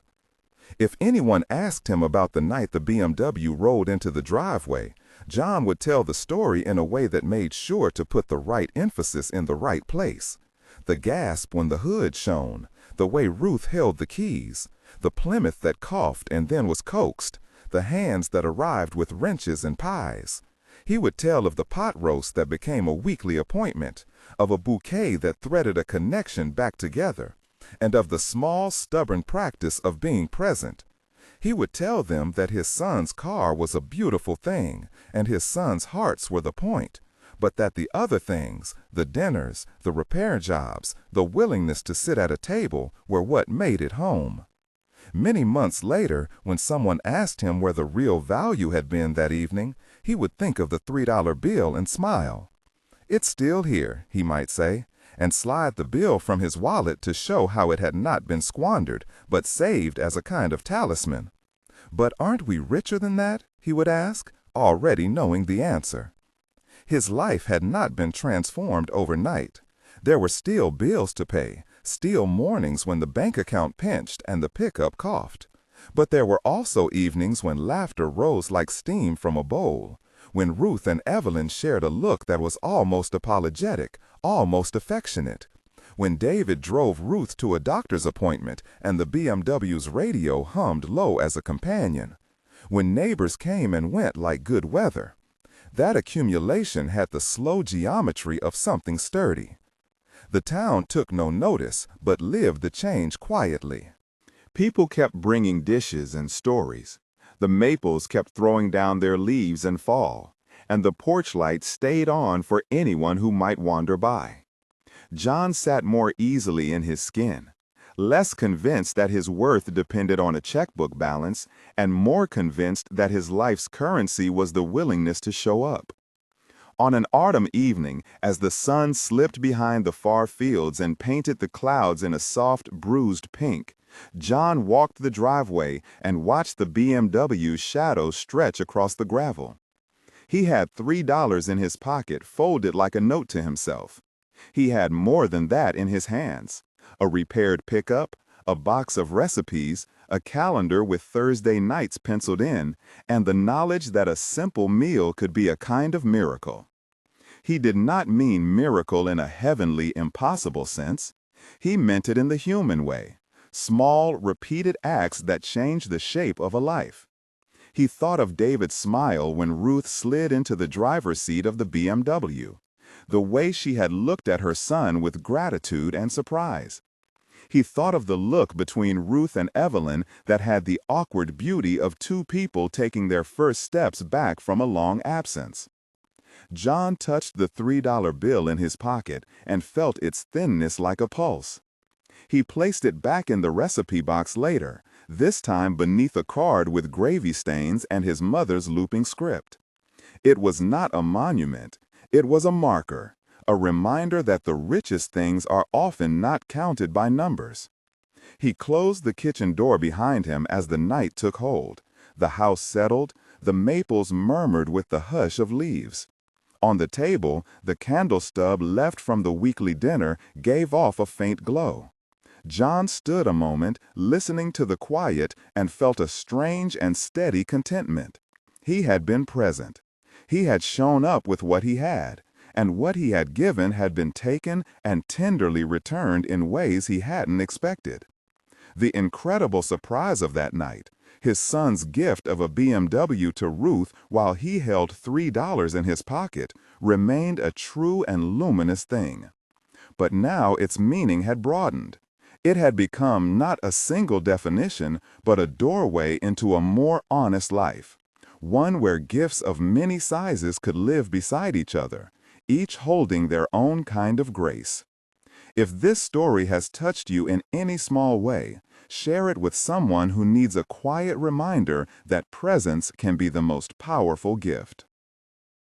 If anyone asked him about the night the BMW rolled into the driveway, John would tell the story in a way that made sure to put the right emphasis in the right place. The gasp when the hood shone, the way Ruth held the keys, the Plymouth that coughed and then was coaxed, the hands that arrived with wrenches and pies. He would tell of the pot roast that became a weekly appointment, of a bouquet that threaded a connection back together, and of the small, stubborn practice of being present. He would tell them that his son's car was a beautiful thing, and his son's hearts were the point, but that the other things, the dinners, the repair jobs, the willingness to sit at a table, were what made it home. Many months later, when someone asked him where the real value had been that evening, he would think of the $3 bill and smile. "It's still here," he might say, and slide the bill from his wallet to show how it had not been squandered, but saved as a kind of talisman. "But aren't we richer than that?" he would ask, already knowing the answer. His life had not been transformed overnight. There were still bills to pay, still mornings when the bank account pinched and the pickup coughed. But there were also evenings when laughter rose like steam from a bowl, when Ruth and Evelyn shared a look that was almost apologetic, almost affectionate, when David drove Ruth to a doctor's appointment and the BMW's radio hummed low as a companion, when neighbors came and went like good weather. That accumulation had the slow geometry of something sturdy. The town took no notice, but lived the change quietly. People kept bringing dishes and stories. The maples kept throwing down their leaves in fall, and the porch light stayed on for anyone who might wander by. John sat more easily in his skin, less convinced that his worth depended on a checkbook balance, and more convinced that his life's currency was the willingness to show up. On an autumn evening, as the sun slipped behind the far fields and painted the clouds in a soft, bruised pink, John walked the driveway and watched the BMW's shadow stretch across the gravel. He had $3 in his pocket, folded like a note to himself. He had more than that in his hands: a repaired pickup, a box of recipes, a calendar with Thursday nights penciled in, and the knowledge that a simple meal could be a kind of miracle. He did not mean miracle in a heavenly, impossible sense. He meant it in the human way: small, repeated acts that change the shape of a life. He thought of David's smile when Ruth slid into the driver's seat of the BMW, the way she had looked at her son with gratitude and surprise. He thought of the look between Ruth and Evelyn that had the awkward beauty of two people taking their first steps back from a long absence. John touched the $3 bill in his pocket and felt its thinness like a pulse. He placed it back in the recipe box later, this time beneath a card with gravy stains and his mother's looping script. It was not a monument, it was a marker, a reminder that the richest things are often not counted by numbers. He closed the kitchen door behind him as the night took hold. The house settled, the maples murmured with the hush of leaves. On the table, the candle stub left from the weekly dinner gave off a faint glow. John stood a moment, listening to the quiet, and felt a strange and steady contentment. He had been present. He had shown up with what he had, and what he had given had been taken and tenderly returned in ways he hadn't expected. The incredible surprise of that night, his son's gift of a BMW to Ruth while he held $3 in his pocket, remained a true and luminous thing. But now its meaning had broadened. It had become not a single definition, but a doorway into a more honest life, one where gifts of many sizes could live beside each other, each holding their own kind of grace. If this story has touched you in any small way, share it with someone who needs a quiet reminder that presence can be the most powerful gift.